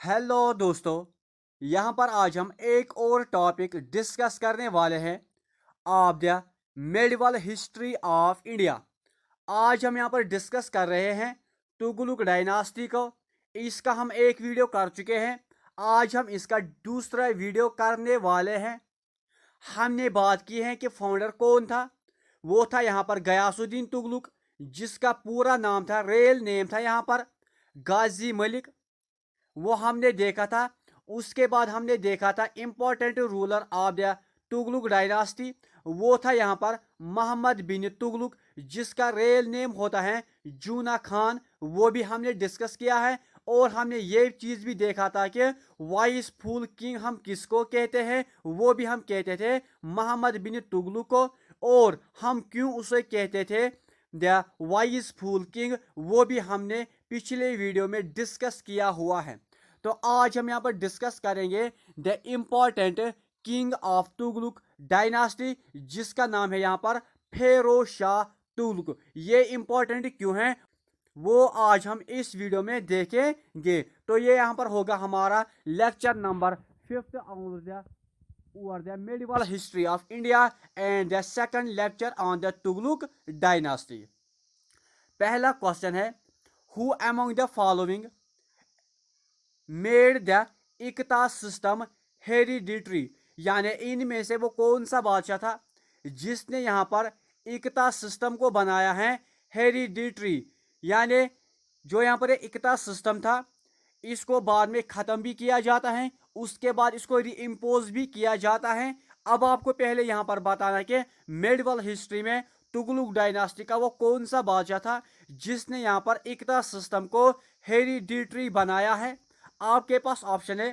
Hello दोस्तों। यहाँ पर आज हम एक और टॉपिक डिस्कस करने वाले हैं of the medieval history of India. आज हम यहाँ पर डिस्कस कर रहे हैं तुगलक डायनास्टी को। इसका हम एक वीडियो कर चुके हैं। आज हम इसका दूसरा वीडियो करने वाले हैं। हमने बात की है कि फाउंडर कौन था। वो था यहाँ पर गयासुद्दीन तुगलक, जिसका पूरा नाम था, रियल नेम था यहाँ पर गाजी मलिक। वो हमने देखा था। उसके बाद हमने देखा था important ruler of the Tughlaq dynasty. वो था यहाँ पर मोहम्मद बिन तुगलक, जिसका रियल नेम होता है जूना खान। वो भी हमने डिस्कस किया है। और हमने ये चीज़ भी देखा था कि वाइस फुल किंग हम किसको कहते हैं। वो भी हम कहते थे मोहम्मद बिन तुगलक को। और हम क्यों उसे कहते थे द वाइस फुल किंग, वो भी हमने पिछले वीडियो में डिस्कस किया हुआ है। तो आज हम यहाँ पर डिस्कस करेंगे the important king of Tughlaq dynasty, जिसका नाम है यहाँ पर फेरोज शाह तुगलक। ये इंपॉर्टेंट क्यों है वो आज हम इस वीडियो में देखेंगे। तो ये यहाँ पर होगा हमारा lecture number 5 over the medieval history of India and the second lecture on the Tughlaq dynasty। पहला क्वेश्चन है, who among the following made the इकता system hereditary, यानी इनमें से वो कौन सा बादशाह था जिसने यहाँ पर इकता सिस्टम को बनाया है हेरिडिटरी। यानी जो यहाँ पर इकता सिस्टम था, इसको बाद में ख़त्म भी किया जाता है, उसके बाद इसको री इम्पोज भी किया जाता है। अब आपको पहले यहाँ पर बताना है कि मेडिवल हिस्ट्री में तुगलक डायनास्टी का वो कौन सा बादशाह था जिसने यहाँ पर इकता सिस्टम को हेरिडिटरी बनाया है। आपके पास ऑप्शन है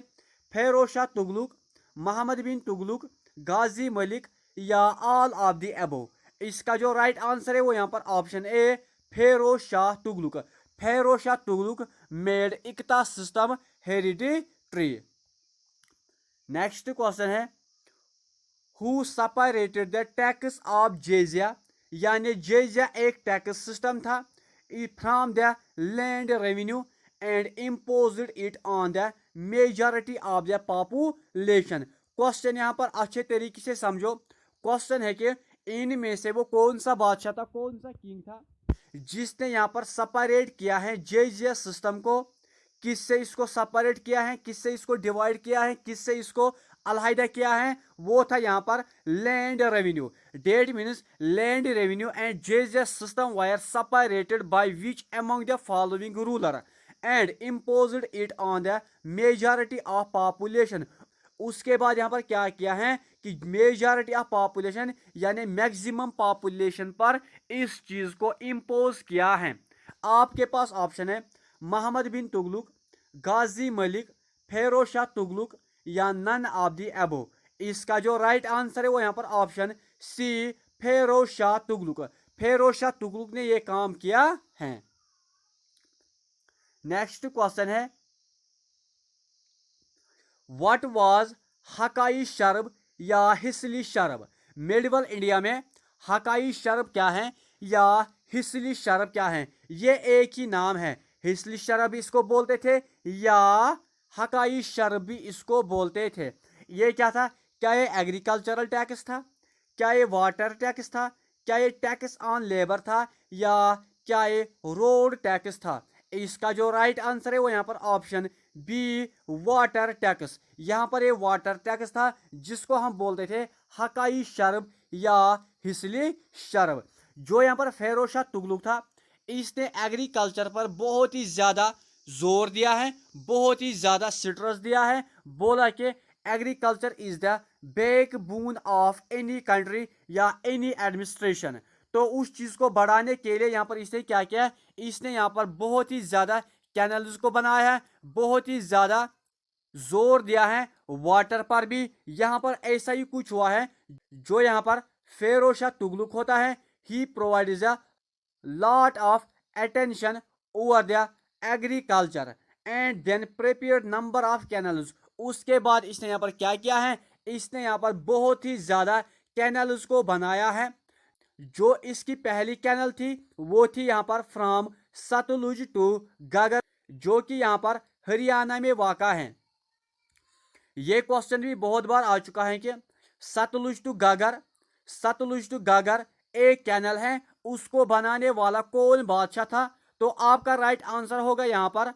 फेरोज शाह तुगलक, मोहम्मद बिन तुगलक, गाजी मलिक या ऑल ऑफ द अबव। इसका जो राइट आंसर है वो यहाँ पर option a Feroz Shah Tughlaq. Feroz Shah Tughlaq made iqta system hereditary. Next question है, who separated the tax of jizya, यानी जेजिया एक टैक्स सिस्टम था from the land revenue and imposed it on the majority of the population. Question यहाँ पर अच्छे तरीके से समझो। क्वेश्चन है कि इनमें से वो कौन सा बादशाह था, कौन सा किंग था जिसने यहाँ पर सेपरेट किया है जेजिया सिस्टम को। किससे इसको सेपरेट किया है, किससे इसको डिवाइड किया है, किससे इसको अलहदा किया है। वो था यहाँ पर land revenue. That means land revenue and jizya system were separated by which among the following ruler and imposed it on the majority of population. उसके बाद यहाँ पर क्या किया है कि मेजॉरिटी ऑफ पॉपुलेशन यानी मैक्सिमम पॉपुलेशन पर इस चीज को इम्पोज किया है। आपके पास ऑप्शन है मोहम्मद बिन तुगलक, गाजी मलिक, फेरोज शाह तुगलक या नन ऑफ द अबव। इसका जो राइट आंसर है वो यहाँ पर ऑप्शन सी फेरोज शाह तुगलक। फेरोज शाह तुगलक ने ये काम किया है। नेक्स्ट क्वेश्चन है, व्हाट वाज हकाई शरब या हिस्ली शरब। मेडिवल इंडिया में हकाई शरब क्या है या हिस्ली शरब क्या है, ये एक ही नाम है। हिस्ली शरब इसको बोलते थे या हकाई शरब भी इसको बोलते थे। ये क्या था, क्या ये एग्रीकल्चरल टैक्स था, क्या ये वाटर टैक्स था, क्या ये टैक्स ऑन लेबर था या क्या ये रोड टैक्स था। इसका जो राइट आंसर है वो यहाँ पर ऑप्शन बी वाटर टैक्स। यहाँ पर ये वाटर टैक्स था जिसको हम बोलते थे हकाई शरब या हिस्ली शरब। जो यहाँ पर फेरोज शाह तुगलक था, इसने एग्रीकल्चर पर बहुत ही ज़्यादा जोर दिया है, बहुत ही ज़्यादा स्ट्रेस दिया है। बोला कि agriculture is the backbone of any country या एनी एडमिनिस्ट्रेशन। तो उस चीज़ को बढ़ाने के लिए यहाँ पर इसने क्या किया, इसने यहाँ पर बहुत ही ज़्यादा कैनल्स को बनाया है, बहुत ही ज़्यादा जोर दिया है वाटर पर भी। यहाँ पर ऐसा ही कुछ हुआ है। जो यहाँ पर फेरोज शाह तुगलक होता है, he provides a lot of attention over the agriculture and then prepared number of canals। उसके बाद इसने यहाँ पर क्या किया है, इसने यहाँ पर बहुत ही ज़्यादा कैनल्स को बनाया है। जो इसकी पहली कैनल थी वो थी यहाँ पर फ्रॉम सतलुज टू गगर, जो कि यहाँ पर हरियाणा में वाक़ा है? ये क्वेश्चन भी बहुत बार आ चुका है कि सतलुज टू गागर एक कैनल है, उसको बनाने वाला कौन बादशाह था? तो आपका राइट आंसर होगा यहाँ पर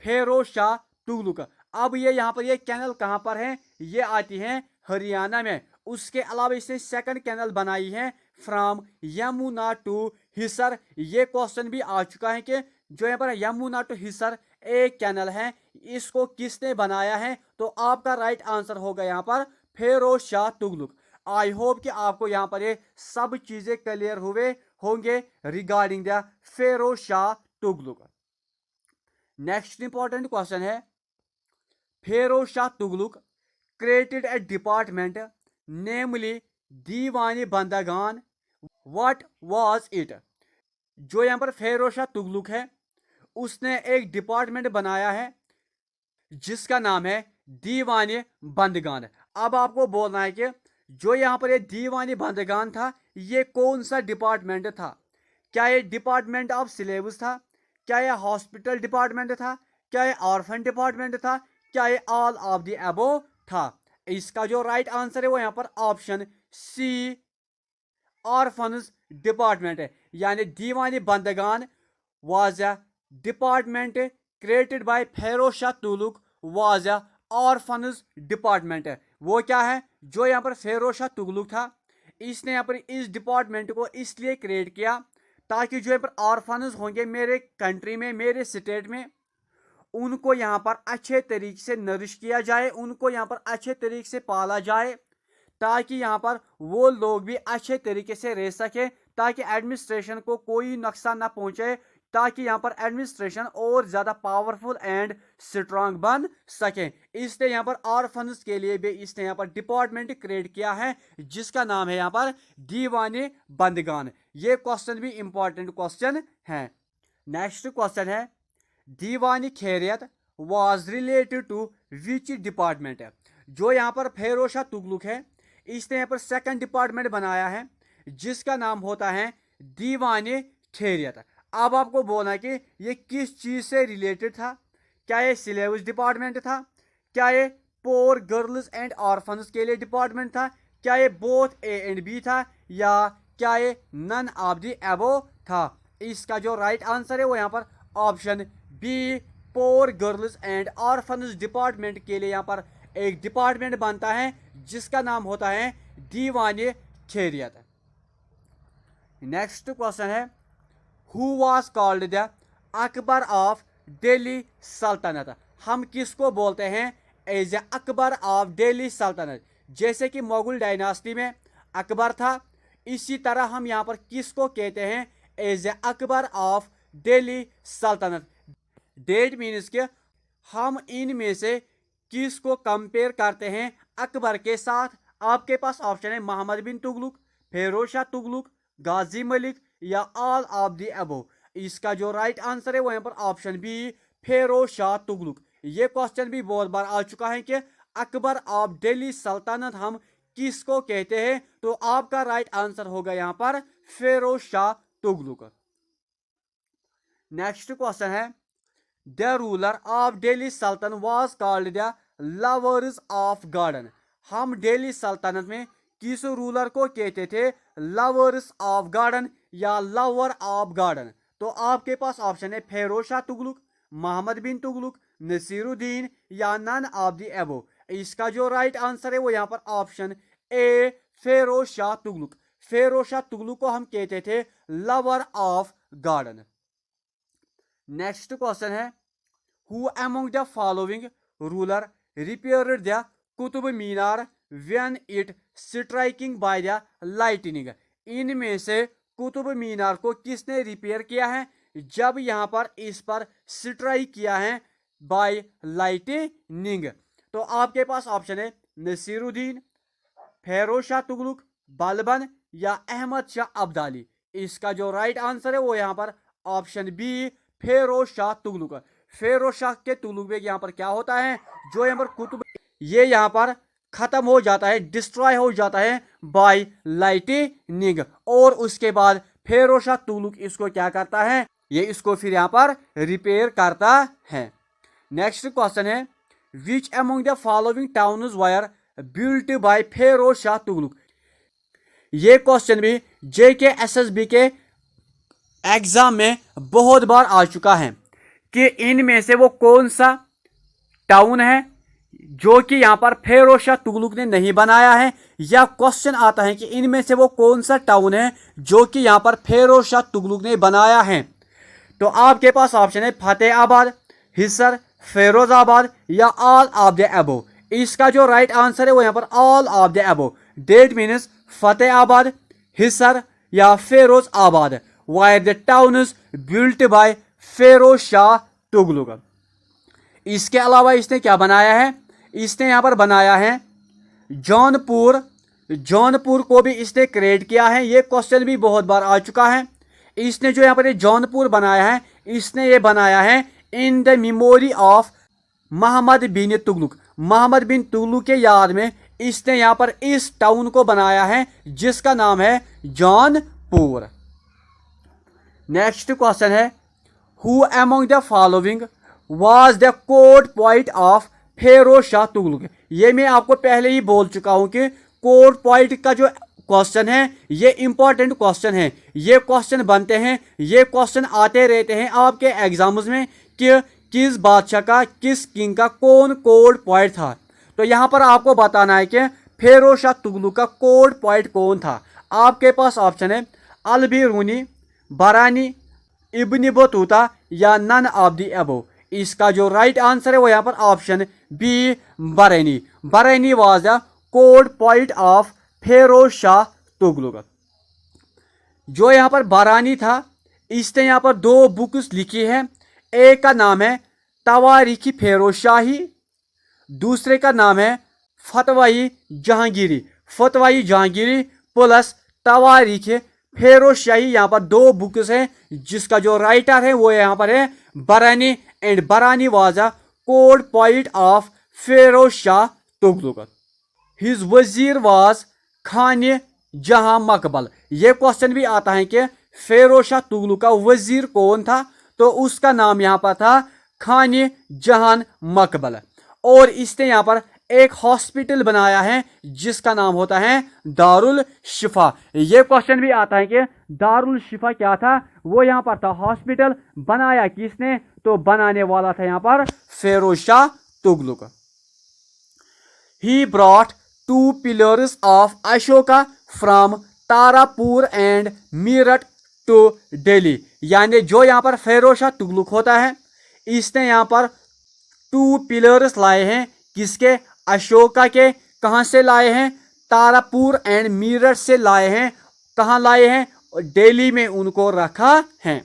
फेरोज शाह तुगलक। अब ये यहाँ पर ये कैनल कहाँ पर है? ये आती है हरियाणा में। उसके अलावा इसने सेकंड कैनल बनाई है फ्रॉम यमुना टू हिसर। ये क्वेश्चन भी आ चुका है कि जो यहाँ पर यमुना टू हिसर एक कैनल है, इसको किसने बनाया है? तो आपका राइट आंसर होगा यहाँ पर फेरोज शाह तुगलक। आई होप कि आपको यहाँ पर ये सब चीजें क्लियर हुए होंगे regarding the Feroz Shah Tughlaq. Next important question है, Feroz Shah Tughlaq created a department namely Diwani Bandagan. What was it? जो यहाँ पर फेरोज शाह तुगलक है, उसने एक डिपार्टमेंट बनाया है जिसका नाम है दीवानी बंदगान। अब आपको बोलना है कि जो यहाँ पर ये दीवानी बंदगान था, ये कौन सा डिपार्टमेंट था? क्या ये डिपार्टमेंट ऑफ सिलेबस था? क्या ये हॉस्पिटल डिपार्टमेंट था? क्या ये ऑर्फन डिपार्टमेंट था? क्या ये ऑल ऑफ द अबोव था? इसका जो राइट आंसर है वो यहाँ पर ऑप्शन सी ऑर्फन्स डिपार्टमेंट है। यानी Diwani Bandagan was a department created by Feroz Shah Tughlaq was a orphans department है। वो क्या है? जो यहाँ पर फेरोज शाह तुगलक था, इसने यहाँ पर इस डिपार्टमेंट को इसलिए क्रिएट किया ताकि जो यहाँ पर ऑर्फन्स होंगे मेरे कंट्री में, मेरे स्टेट में, उनको यहाँ पर अच्छे तरीके से नरिश किया जाए, उनको यहाँ पर अच्छे तरीके से पाला जाए, ताकि यहाँ पर वो लोग भी अच्छे तरीके से रह सके, ताकि एडमिनिस्ट्रेशन को कोई नुकसान ना पहुंचे, ताकि यहाँ पर एडमिनिस्ट्रेशन और ज़्यादा पावरफुल एंड स्ट्रांग बन सके। इसने यहाँ पर ऑर्फन्स के लिए भी इसने यहाँ पर डिपार्टमेंट क्रिएट किया है जिसका नाम है यहाँ पर दीवानी बंदगान। ये क्वेश्चन भी इंपॉर्टेंट क्वेश्चन है। नेक्स्ट क्वेश्चन है, Diwani Khairat was related to which department? जो यहाँ पर फेरोज शाह तुगलक है, इसने यहाँ पर सेकंड डिपार्टमेंट बनाया है जिसका नाम होता है दीवानी खैरियत। अब आपको बोलना है कि ये किस चीज से रिलेटेड था? क्या ये सिलेबस डिपार्टमेंट था? क्या ये पोर गर्ल्स एंड ऑर्फन्स के लिए डिपार्टमेंट था? क्या ये बोथ ए एंड बी था? या क्या ये नन ऑफ द अबोव था? इसका जो राइट आंसर है वो यहाँ पर option B poor girls and orphans department के लिए यहाँ पर एक डिपार्टमेंट बनता है जिसका नाम होता है दीवानी खैरियत। नेक्स्ट क्वेश्चन है, who was called the Akbar of Delhi Sultanate? हम किसको बोलते हैं as a Akbar of Delhi Sultanate? जैसे कि मुगल डायनास्टी में अकबर था, इसी तरह हम यहाँ पर किसको कहते हैं as a Akbar of Delhi Sultanate? That means के हम इनमें से किसको कंपेयर करते हैं अकबर के साथ? आपके पास ऑप्शन है मोहम्मद बिन तुगलक, फेरोज शाह तुगलक, गाजी मलिक या ऑल ऑफ द अबोव। इसका जो राइट आंसर है वो यहाँ पर ऑप्शन बी फेरोज शाह तुगलक। ये क्वेश्चन भी बहुत बार आ चुका है कि अकबर ऑफ दिल्ली सल्तनत हम किसको कहते हैं? तो आपका राइट आंसर होगा यहाँ पर फेरोज शाह तुगलक। नेक्स्ट क्वेश्चन है, द रूलर ऑफ दिल्ली सल्तनत was called the lovers of garden? हम दिल्ली सल्तनत में किस रूलर को कहते थे लवर्स ऑफ गार्डन या लवर ऑफ गार्डन? तो आपके पास ऑप्शन है फेरोज शाह तुगलक, मोहम्मद बिन तुगलक, नसीरुद्दीन या नन ऑफ द अबोव। इसका जो राइट आंसर है वो यहाँ पर ऑप्शन ए फेरोज शाह तुगलक। फेरोज शाह तुगलक को हम कहते थे lover of garden. Next question है, who among the following ruler repaired the Qutub Minar when it striking by the lightning? इनमें से कुतुब मीनार को किसने रिपेयर किया है जब यहाँ पर इस पर स्ट्राइक किया है बाय लाइटनिंग? तो आपके पास ऑप्शन है नसीरुद्दीन, फेरोज शाह तुगलक, बलबन या अहमद शाह अब्दाली। इसका जो राइट आंसर है वो यहाँ पर ऑप्शन बी फेरोज शाह तुगलक। फेरोज शाह के तुगलक में यहाँ पर क्या होता है, जो यहाँ पर कुतुब ये यहाँ पर खत्म हो जाता है, डिस्ट्रॉय हो जाता है बाय लाइटनिंग, और उसके बाद फेरोज शाह तुगलक इसको क्या करता है, ये इसको फिर यहाँ पर रिपेयर करता है। नेक्स्ट क्वेश्चन है विच among the following towns wire built by Feroz Shah Tughlaq. ये क्वेश्चन भी JK SSB के एग्जाम में बहुत बार आ चुका है कि इनमें से वो कौन सा टाउन है जो कि यहाँ पर फेरोज शाह तुगलक ने नहीं बनाया है, या क्वेश्चन आता है कि इनमें से वो कौन सा टाउन है जो कि यहाँ पर फेरोज शाह तुगलक ने बनाया है। तो आपके पास ऑप्शन है फतेहाबाद, हिसर, फेरोजाबाद या ऑल ऑफ द अबव। इसका जो राइट आंसर है वो यहाँ पर all of the above. That means Fatehabad, Hisar या Firozabad were the towns built by Feroz Shah Tughlaq. इसके अलावा इसने क्या बनाया है, इसने यहाँ पर बनाया है जौनपुर। जौनपुर को भी इसने क्रिएट किया है। ये क्वेश्चन भी बहुत बार आ चुका है। इसने जो यहाँ पर ये जौनपुर बनाया है, इसने ये बनाया है in the memory of Mohammad bin Tughlaq. Mohammad bin Tughlaq के याद में इसने यहाँ पर इस टाउन को बनाया है जिसका नाम है जौनपुर। नेक्स्ट क्वेश्चन है who among the following was the court poet of Feroz Shah Tughlaq. ये मैं आपको पहले ही बोल चुका हूं कि कोर्ट पोइट का जो क्वेश्चन है ये इंपॉर्टेंट क्वेश्चन है। ये क्वेश्चन बनते हैं, ये क्वेश्चन आते रहते हैं आपके एग्जाम्स में कि किस बादशाह का, किस किंग का कौन कोर्ट पोइट था। तो यहाँ पर आपको बताना है कि फेरोज शाह तुगलक का कोर्ट पोइट कौन था। आपके पास ऑप्शन है अल-बिरूनी, बरानी, इब्न बतूता या नन ऑफ द अबव। इसका जो राइट आंसर है वो यहाँ पर option B Barani. Barani was the court poet of Feroz Shah Tughlaq. जो यहाँ पर बरानी था इसने यहाँ पर 2 बुक्स लिखी है। एक का नाम है तवारीख फेरोज शाही, दूसरे का नाम है फतवाई जहांगीरी। फतवाई जहांगीरी प्लस तवारीख फेरोज शाही, यहाँ पर 2 बुक्स हैं जिसका जो राइटर है वो यहाँ पर है बरानी। एंड बरानी was a court poet of Feroz Shah Tughlaq. His वजीर वाज खान जहां मकबल। ये क्वेश्चन भी आता है कि फेरोज शाह तुगलक का वजीर कौन था, तो उसका नाम यहाँ पर था खान जहां मकबल। और इसने यहाँ पर एक हॉस्पिटल बनाया है जिसका नाम होता है दारुल शिफा। ये क्वेश्चन भी आता है कि दारुल शिफा क्या था, वो यहाँ पर था हॉस्पिटल। बनाया किसने, तो बनाने वाला था यहाँ पर Feroz Shah Tughlaq. He brought 2 pillars of Ashoka from Tarapur and Meerut to Delhi. यानी जो यहाँ पर फेरोज शाह तुगलक होता है इसने यहाँ पर 2 pillars लाए हैं। किसके, अशोका के। कहाँ से लाए हैं, तारापुर एंड मीरठ से लाए हैं। कहाँ लाए हैं, दिल्ली में उनको रखा है।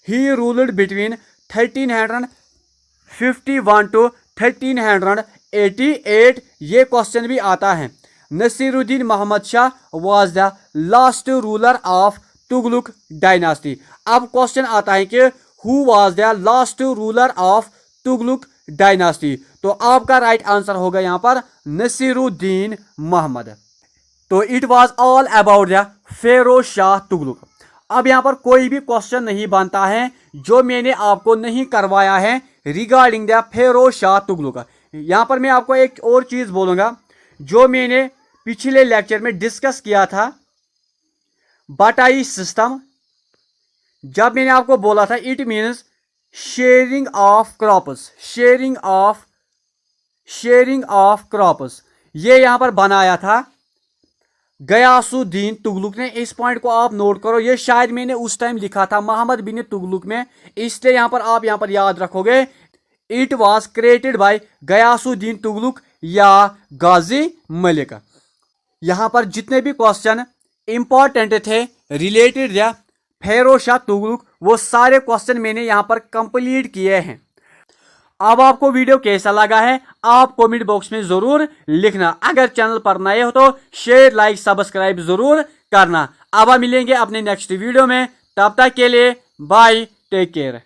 He ruled between 1351 to 1388। ये क्वेश्चन भी आता है। Nasiruddin Mohammad Shah was the last ruler of Tughlaq dynasty. अब क्वेश्चन आता है कि who was the last ruler of Tughlaq dynasty. तो आपका राइट आंसर होगा यहाँ पर नसीरुद्दीन मोहम्मद। तो it was all about the Feroz Shah Tughlaq. अब यहाँ पर कोई भी क्वेश्चन नहीं बनता है जो मैंने आपको नहीं करवाया है रिगार्डिंग द फेरोज शाह तुगलक। यहाँ पर मैं आपको एक और चीज़ बोलूँगा जो मैंने पिछले लेक्चर में डिस्कस किया था, बटाई सिस्टम। जब मैंने आपको बोला था it means sharing of crops, sharing of crops, ये यहाँ पर बनाया था गयासुद्दीन तुगलक ने। इस पॉइंट को आप नोट करो, ये शायद मैंने उस टाइम लिखा था मोहम्मद बिन तुगलक में, इसलिए यहाँ पर आप यहाँ पर याद रखोगे it was created by Ghiyasuddin Tughlaq या गाजी मलिक। यहाँ पर जितने भी क्वेश्चन इंपॉर्टेंट थे रिलेटेड या फेरोज शाह तुगलक, वो सारे क्वेश्चन मैंने यहाँ पर कंप्लीट किए हैं। अब आपको वीडियो कैसा लगा है आप कमेंट बॉक्स में जरूर लिखना। अगर चैनल पर नए हो तो शेयर, लाइक, सब्सक्राइब जरूर करना। अब हम मिलेंगे अपने नेक्स्ट वीडियो में, तब तक के लिए बाय, टेक केयर।